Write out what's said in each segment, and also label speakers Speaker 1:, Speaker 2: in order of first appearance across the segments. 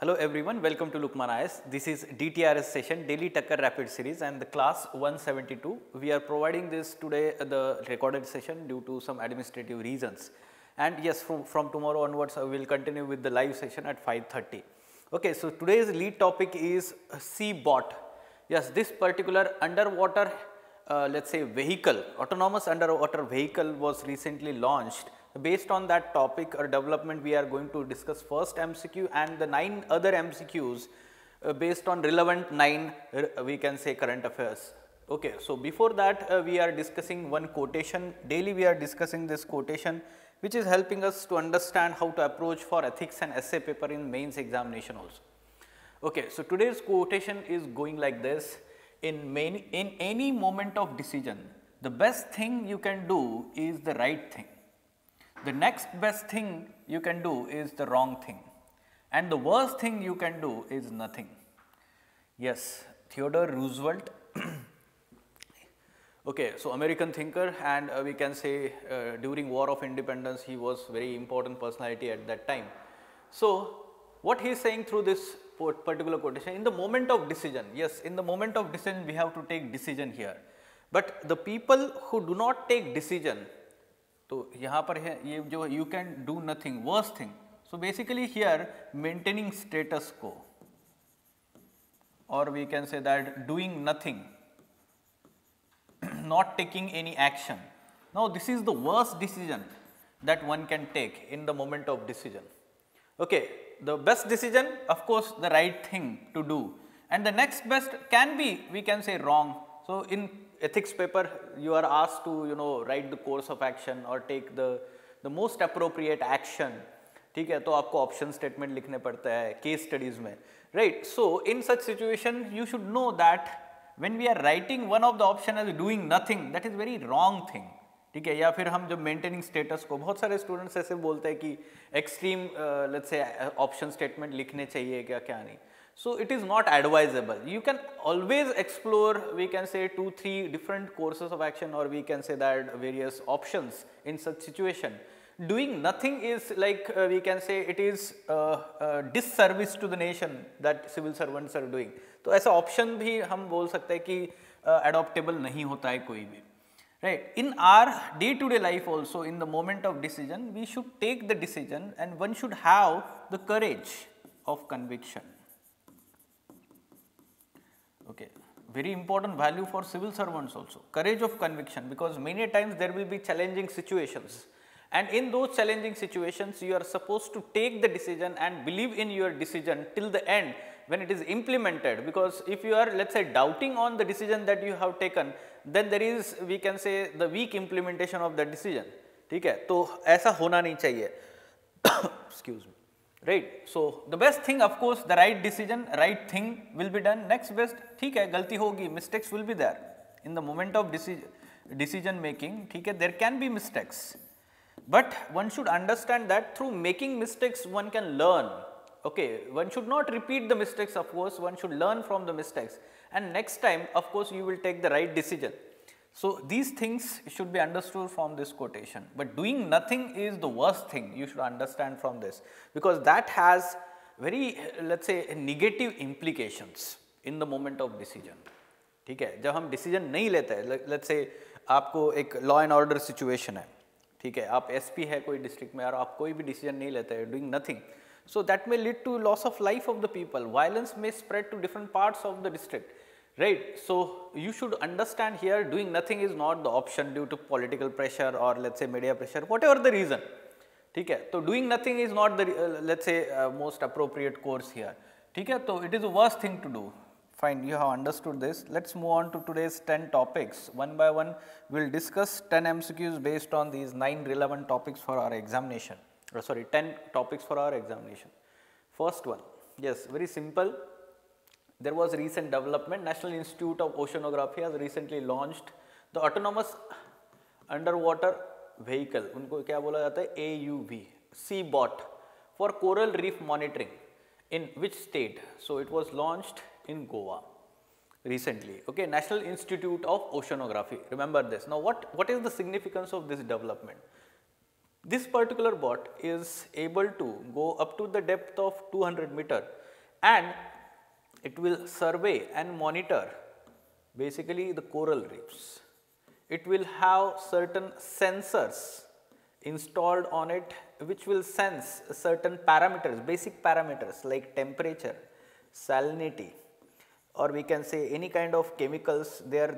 Speaker 1: Hello everyone, welcome to Lukman IS. This is DTRS session, Daily Tucker Rapid Series, and the class 172. We are providing this today, the recorded session, due to some administrative reasons. And yes, from tomorrow onwards, I will continue with the live session at 5:30. Okay, so today's lead topic is Seabot. Yes, this particular underwater, let's say vehicle, autonomous underwater vehicle was recently launched. Based on that topic or development, we are going to discuss first MCQ and the 9 other MCQs based on relevant 9 we can say current affairs. Okay, so before that we are discussing one quotation. Daily we are discussing this quotation, which is helping us to understand how to approach for ethics and essay paper in mains examination also. Okay, so today's quotation is going like this: in any moment of decision, the best thing you can do is the right thing. The next best thing you can do is the wrong thing, and the worst thing you can do is nothing. Yes, Theodore Roosevelt. Okay, so American thinker, and we can say during War of Independence he was very important personality at that time. So what he is saying through this particular quotation, in the moment of decision, yes, in the moment of decision we have to take decision here, but the people who do not take decision, तो यहाँ पर है ये जो you can do nothing, worst thing. So basically here maintaining status quo, or we can say that doing nothing, not taking any action. Now this is the worst decision that one can take in the moment of decision. Okay, the best decision, of course, the right thing to do, and the next best can be, we can say, wrong. So in ethics paper you are asked to write the course of action or take the most appropriate action. ठीक है, तो आपको option statement लिखने पड़ता है case studies में, right. So in such situation you should know that when we are writing one of the option as doing nothing, that is very wrong thing. ठीक है, या फिर हम जब मेंटेनिंग स्टेटस को, बहुत सारे स्टूडेंट्स ऐसे बोलते हैं कि extreme let's say option statement लिखने चाहिए क्या नहीं. So it is not advisable. You can always explore, we can say 2-3 different courses of action, or we can say that various options in such situation. Doing nothing is like we can say it is disservice to the nation that civil servants are doing. तो ऐसा option भी हम बोल सकते हैं कि adoptable नहीं होता है कोई भी. Right. In our day-to-day life also, in the moment of decision, we should take the decision, and one should have the courage of conviction. Okay, very important value for civil servants also, courage of conviction, because many times there will be challenging situations, and in those challenging situations you are supposed to take the decision and believe in your decision till the end when it is implemented. Because if you are, let's say, doubting on the decision that you have taken, then there is, we can say, the weak implementation of that decision. ठीक है, तो ऐसा होना नहीं चाहिए. Excuse me. Right. So the best thing, of course, the right decision, right thing will be done. Next best, ठीक है, गलती होगी, mistakes will be there in the moment of decision making. ठीक है, there can be mistakes, but one should understand that through making mistakes one can learn. Okay, one should not repeat the mistakes. Of course, one should learn from the mistakes, and next time, of course, you will take the right decision. So these things should be understood from this quotation, but doing nothing is the worst thing. You should understand from this, because that has very, let's say, negative implications in the moment of decision. ठीक है, जब हम decision नहीं लेते हैं, let's say आपको एक law and order situation है, ठीक है, आप SP है कोई district में और आप कोई भी decision नहीं लेते हैं, doing nothing, so that may lead to loss of life of the people. Violence may spread to different parts of the district. Right. So you should understand here, doing nothing is not the option due to political pressure or let's say media pressure, whatever the reason. ठीक है, तो doing nothing is not the let's say most appropriate course here. ठीक है, तो it is the worst thing to do. Fine, you have understood this. Let's move on to today's 10 topics. One by one, we'll discuss 10 MCQs based on these 9 relevant topics for our examination. Or sorry, 10 topics for our examination. First one, yes, very simple. There was recent development. National Institute of Oceanography has recently launched the autonomous underwater vehicle. उनको क्या बोला जाता है? AUV, Seabot, for coral reef monitoring. In which state? So it was launched in Goa recently. Okay, National Institute of Oceanography. Remember this. Now, what is the significance of this development? This particular bot is able to go up to the depth of 200 meter and it will survey and monitor basically the coral reefs. It will have certain sensors installed on it which will sense certain parameters, basic parameters like temperature, salinity, or we can say any kind of chemicals, their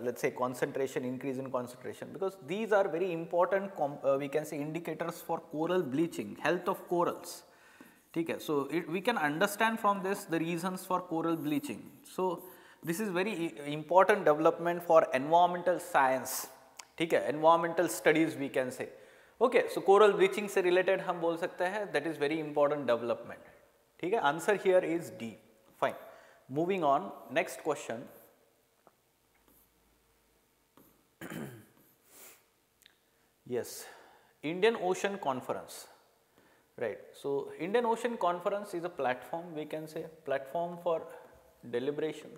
Speaker 1: let us say concentration, increase in concentration, because these are very important we can say indicators for coral bleaching, health of corals. Okay. So, we can understand from this the reasons for coral bleaching. So, this is very important development for environmental science, okay, environmental studies we can say. Okay. So, coral bleaching से related हम बोल सकते हैं, that is very important development. ठीक है, answer here is D. Fine. Moving on, next question. Yes, Indian Ocean Conference. Right. So, Indian Ocean Conference is a platform, we can say platform for deliberation,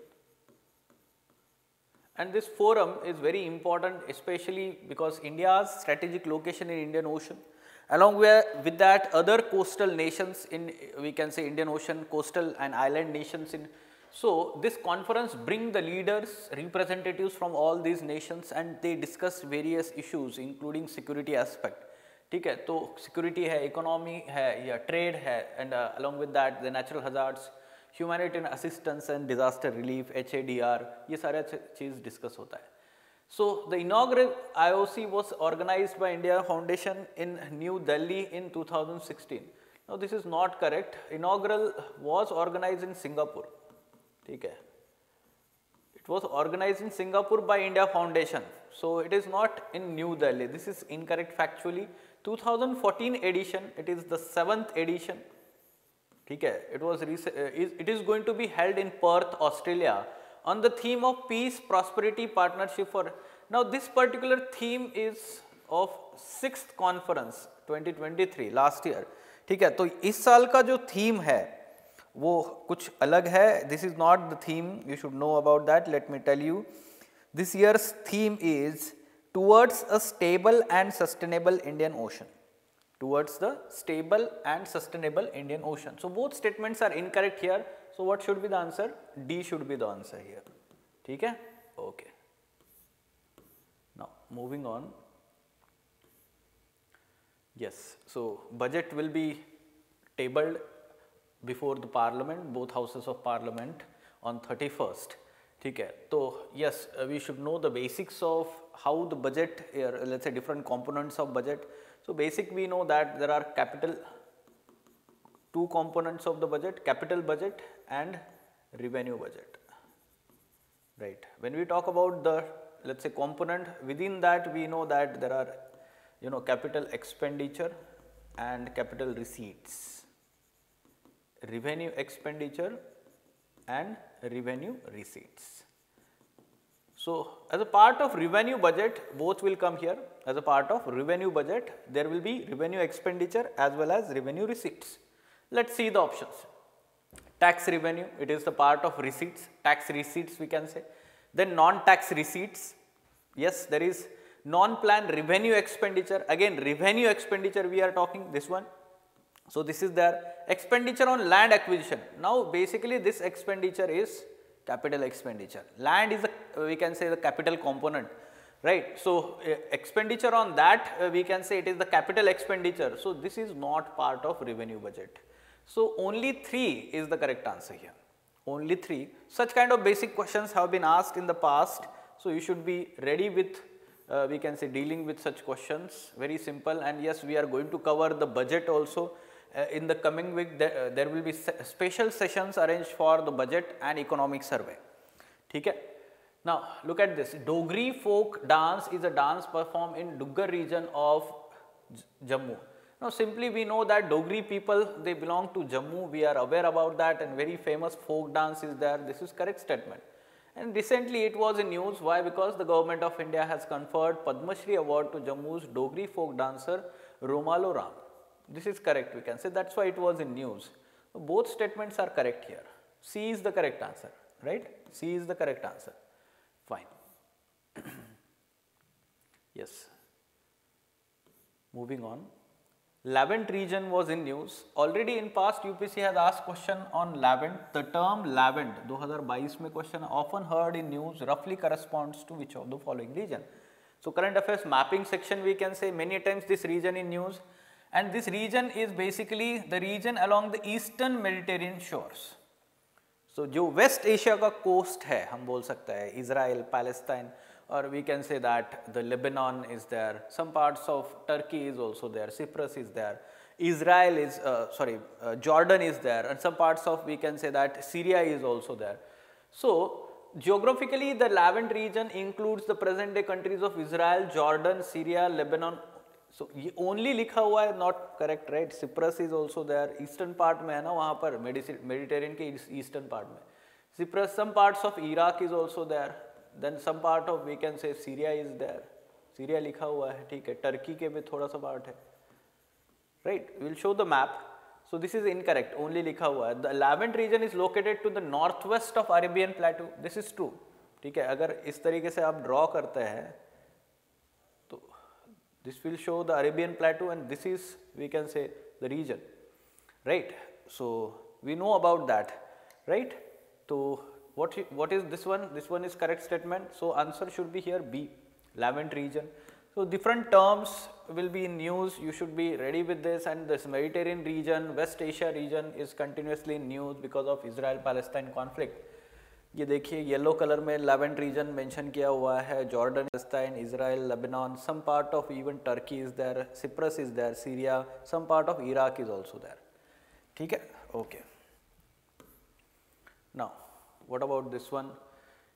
Speaker 1: and this forum is very important especially because India's strategic location in Indian Ocean, along with that other coastal nations in we can say Indian Ocean, coastal and island nations in. So, this conference bring the leaders, representatives from all these nations and they discuss various issues including security aspect. ठीक है, तो security है, economy है या trade है, and along with that the natural hazards, humanitarian assistance and disaster relief, HADR, ये सारा चीज़ discuss होता है. So, the inaugural IOC was organized by India Foundation in New Delhi in 2016. Now, this is not correct. Inaugural was organized in Singapore. ठीक है, it was organized in Singapore by India Foundation. So, it is not in New Delhi. This is incorrect factually. 2014 edition, it is the 7th edition. Okay. It is going to be held in Perth, Australia on the theme of peace, prosperity, partnership for. Now, this particular theme is of 6th conference 2023 last year. ठीक है, तो इस साल का जो theme है वो कुछ अलग है. This is not the theme, you should know about that. Let me tell you, this year's theme is towards a stable and sustainable Indian Ocean. Towards the stable and sustainable Indian Ocean. So, both statements are incorrect here. So, what should be the answer? D should be the answer here. ठीक है? Okay. Now, moving on. Yes. So, budget will be tabled before the parliament, both houses of parliament on 31st. ठीक है, तो yes, we should know the basics of how the budget, let's say different components of budget. So, basic we know that there are two components of the budget, capital budget and revenue budget, right. When we talk about the let's say component, within that we know that there are capital expenditure and capital receipts, revenue expenditure and revenue receipts. So, as a part of revenue budget, both will come here. As a part of revenue budget, there will be revenue expenditure as well as revenue receipts. Let us see the options. Tax revenue, it is the part of receipts, tax receipts we can say. Then non-tax receipts, yes, there is non-planned revenue expenditure, again revenue expenditure we are talking this one. So, this is their expenditure on land acquisition. Now, basically this expenditure is capital expenditure. Land is we can say the capital component, right. So, expenditure on that we can say it is the capital expenditure. So, this is not part of revenue budget. So, only 3 is the correct answer here, only 3. Such kind of basic questions have been asked in the past. So, you should be ready with we can say dealing with such questions, very simple. And yes, we are going to cover the budget also. In the coming week, there will be special sessions arranged for the budget and economic survey. ठीक है? Now, look at this. Dogri folk dance is a dance performed in Duggar region of Jammu. Now, simply we know that Dogri people, they belong to Jammu. We are aware about that, and very famous folk dance is there. This is correct statement. And recently it was in news. Why? Because the government of India has conferred Padma Shri award to Jammu's Dogri folk dancer Romalo Ram. This is correct, we can say. That's why it was in news. So, both statements are correct here. C is the correct answer, right? C is the correct answer. Fine. Yes. Moving on. Levant region was in news. Already in past UPSC has asked question on Levant. The term Levant 2022 में question often heard in news roughly corresponds to which of the following region? So current affairs mapping section we can say many times this region in news, and this region is basically the region along the eastern Mediterranean shores. So जो West Asia का coast है हम बोल सकते हैं Israel, Palestine, or we can say that the Lebanon is there, some parts of Turkey is also there, Cyprus is there, Israel is Jordan is there, and some parts of we can say that Syria is also there. So geographically the Levant region includes the present day countries of Israel, Jordan, Syria, Lebanon. So ये only लिखा हुआ है, not correct, right? Cyprus is also there, eastern part में है ना, वहाँ पर Mediterranean के eastern part में Cyprus, some parts of Iraq is also there, then some part of we can say Syria is there, Syria लिखा हुआ है, ठीक है, टर्की के भी थोड़ा सा part है, right? We will show the map. So this is incorrect, only लिखा हुआ है. The Levant region is located to the northwest of Arabian Plateau. This is true, ठीक है. अगर इस तरीके से आप draw करते हैं तो this will show the Arabian Plateau, and this is we can say the region, right? So we know about that, right? So what is this one? This one is correct statement. So answer should be here B, Levant region. So different terms will be in news. You should be ready with this. And this Mediterranean region, West Asia region is continuously in news because of Israel-Palestine conflict. ये देखिए yellow colour में Levant region mention किया हुआ है, Jordan, Palestine, Israel, Lebanon, some part of even Turkey is there, Cyprus is there, Syria, some part of Iraq is also there. ठीक है, okay. Now what about this one?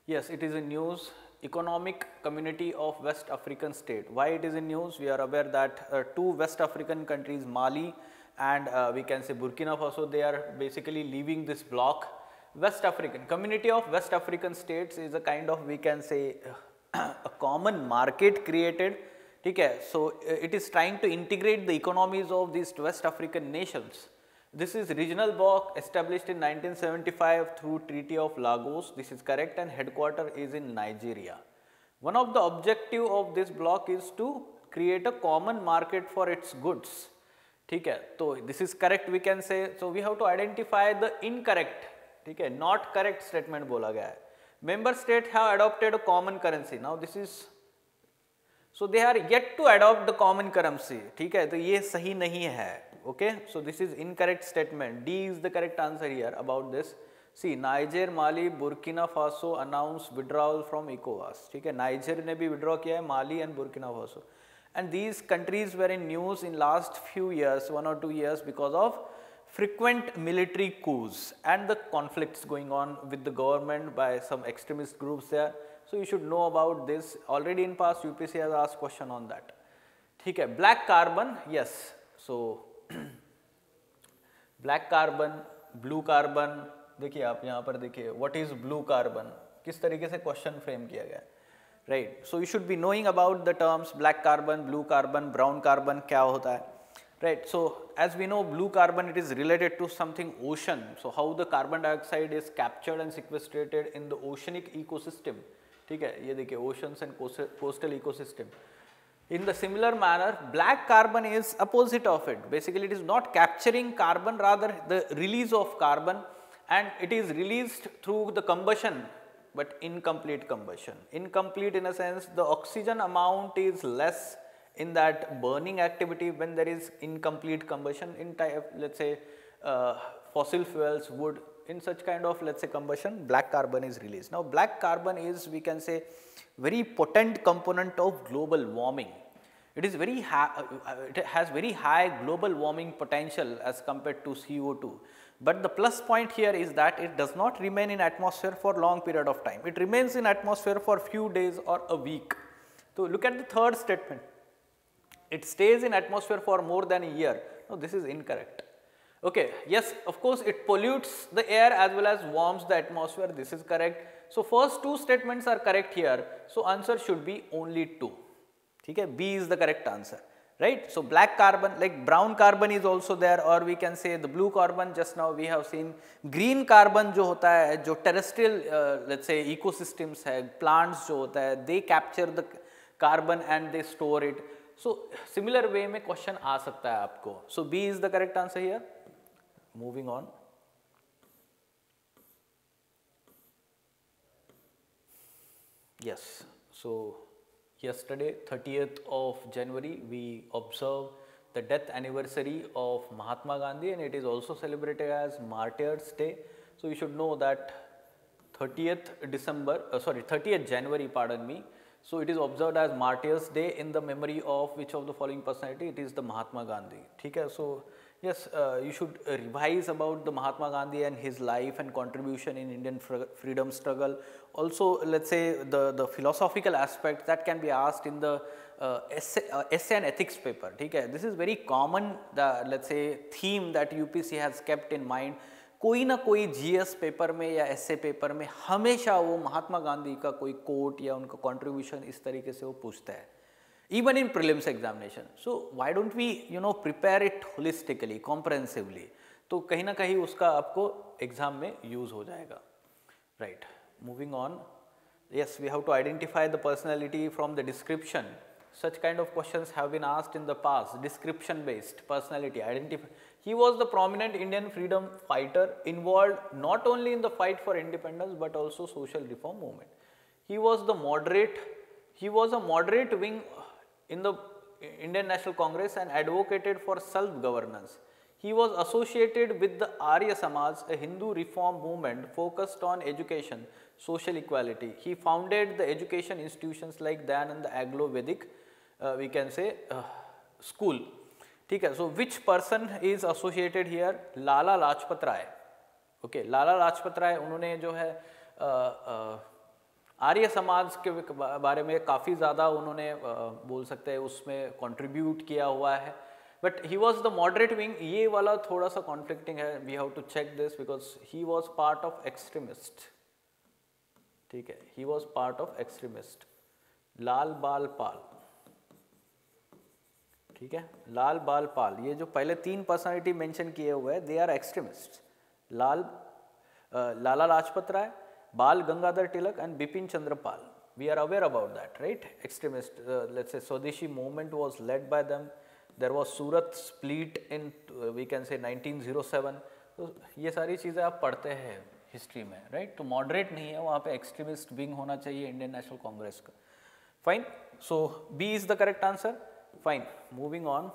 Speaker 1: Yes, it is in news. Economic Community of West African State. Why it is in news? We are aware that two West African countries, Mali and we can say Burkina Faso, they are basically leaving this bloc. West African Community of West African States is a kind of we can say a common market created. Okay, so it is trying to integrate the economies of these West African nations. This is regional bloc established in 1975 through Treaty of Lagos. This is correct, and headquarter is in Nigeria. One of the objective of this bloc is to create a common market for its goods. Okay, so this is correct we can say. So we have to identify the incorrect, okay, not correct statement बोला गया है. Member states have adopted a common currency. Now this is, so they are yet to adopt the common currency. ठीक है, तो ये सही नहीं है. Okay, so this is incorrect statement. D is the correct answer here about this. See, Niger, Mali, Burkina Faso announced withdrawal from ECOWAS. ठीक है, Niger ने भी withdraw किया है, Mali and Burkina Faso. And these countries were in news in last few years, 1 or 2 years, because of frequent military coups and the conflicts going on with the government by some extremist groups there. So you should know about this. Already in past UPSC has asked question on that. ठीक है, black carbon, yes. So black carbon, blue carbon, देखिए आप यहाँ पर देखिए what is blue carbon, किस तरीके से क्वेश्चन फ्रेम किया गया, right. So you should be knowing about the terms black carbon, blue carbon, brown carbon क्या होता है, right. So as we know blue carbon it is related to something ocean. So how the carbon dioxide is captured and sequestrated in the oceanic ecosystem. ठीक है, ये देखिए oceans and coastal ecosystem. In the similar manner, black carbon is opposite of it. Basically, it is not capturing carbon, rather the release of carbon, and it is released through the combustion, but incomplete combustion. Incomplete in a sense, the oxygen amount is less in that burning activity when there is incomplete combustion in type, let's say fossil fuels, wood, in such kind of let's say combustion, black carbon is released. Now black carbon is we can say very potent component of global warming. It is very high, it has very high global warming potential as compared to CO2. But the plus point here is that it does not remain in atmosphere for long period of time. It remains in atmosphere for few days or a week. So look at the third statement. It stays in atmosphere for more than a year. No, this is incorrect. Okay, yes, of course it pollutes the air as well as warms the atmosphere. This is correct. So first two statements are correct here. So answer should be only 2. Okay, B is the correct answer, right? So black carbon, like brown carbon is also there, or we can say the blue carbon. Just now we have seen green carbon जो होता है, जो terrestrial let's say ecosystems है, plants जो होता है, they capture the carbon and they store it. So similar way में question आ सकता है आपको. So B is the correct answer here. Moving on. Yes, so yesterday 30th of January we observe the death anniversary of Mahatma Gandhi, and it is also celebrated as Martyrs Day. So you should know that 30th January, pardon me. So it is observed as Martyrs Day in the memory of which of the following personality? It is the Mahatma Gandhi. ठीक है. So yes, you should revise about the Mahatma Gandhi and his life and contribution in Indian freedom struggle. Also, let's say the philosophical aspect that can be asked in the essay and ethics paper. ठीक है. This is very common, the let's say theme that UPSC has kept in mind. कोई ना कोई GS paper में या essay paper में हमेशा वो महात्मा गांधी का कोई कोट या उनका contribution इस तरीके से वो पूछता है. Even in prelims examination. So why don't we prepare it holistically, comprehensively? तो कहीं ना कहीं उसका आपको एग्जाम में यूज हो जाएगा. Right. Moving on. Yes, we have to identify the personality from the description. Such kind of questions have been asked in the past. Description based personality. Identify. He was the prominent Indian freedom fighter involved not only in the fight for independence but also social reform movement. He was a moderate wing in the Indian National Congress and advocated for self-governance. He was associated with the Arya Samaj, a Hindu reform movement focused on education, social equality. He founded the education institutions like Dayanand Aglo-Vedic, we can say, school. ठीक है. So which person is associated here? Lala Lajpat Rai. Okay, Lala Lajpat Rai उन्होंने जो है आर्य समाज के बारे में काफ़ी ज़्यादा उन्होंने बोल सकते हैं उसमें कंट्रीब्यूट किया हुआ है. But he was the moderate wing. ये वाला थोड़ा सा कॉन्फ्लिक्टिंग है. We have to check this because he was part of extremist. ठीक है. He was part of extremist. Lal Bal Pal. ठीक है. लाल बाल पाल, ये जो पहले 3 पर्सनालिटी मेंशन किए हुए हैं, they are extremist. Lala Lajpat Rai, Bal Gangadhar Tilak and Bipin Chandra Pal. We are aware about that, right? Extremist, let's say Swadeshi movement was led by them. There was Surat split in, we can say 1907. तो ये सारी चीज़ें आप पढ़ते हैं history में, right? तो moderate नहीं है, वहाँ पे एक्सट्रीमिस्ट विंग होना चाहिए इंडियन नेशनल कांग्रेस का. Fine. So B is the correct answer. Fine. Moving on.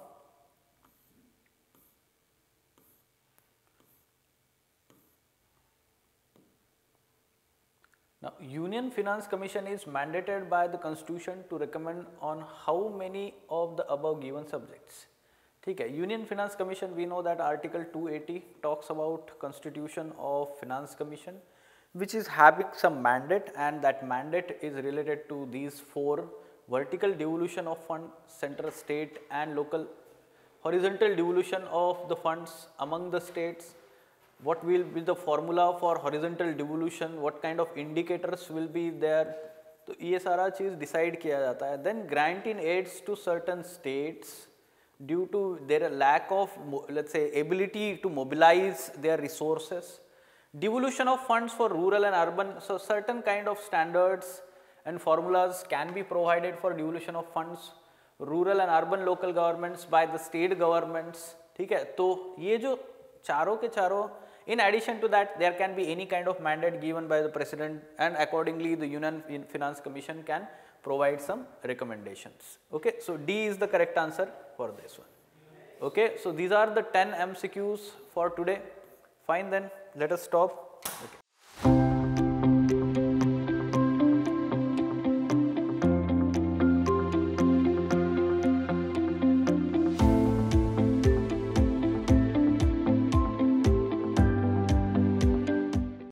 Speaker 1: Now, Union Finance Commission is mandated by the Constitution to recommend on how many of the above given subjects. ठीक है. Union Finance Commission, we know that Article 280 talks about Constitution of Finance Commission, which is having some mandate, and that mandate is related to these 4: vertical devolution of funds, central, state and local; horizontal devolution of the funds among the states; what will be the formula for horizontal devolution, what kind of indicators will be there. तो ये सारा चीज़ decide किया जाता है. Then grant in aids to certain states due to their lack of, let's say, ability to mobilize their resources. Devolution of funds for rural and urban. So certain kind of standards and formulas can be provided for devolution of funds, rural and urban local governments by the state governments. ठीक है. तो ये जो चारों के चारों, in addition to that, there can be any kind of mandate given by the president, and accordingly the Union Finance Commission can provide some recommendations. Okay, so D is the correct answer for this one. Okay, so these are the 10 MCQs for today. Fine, then let us stop.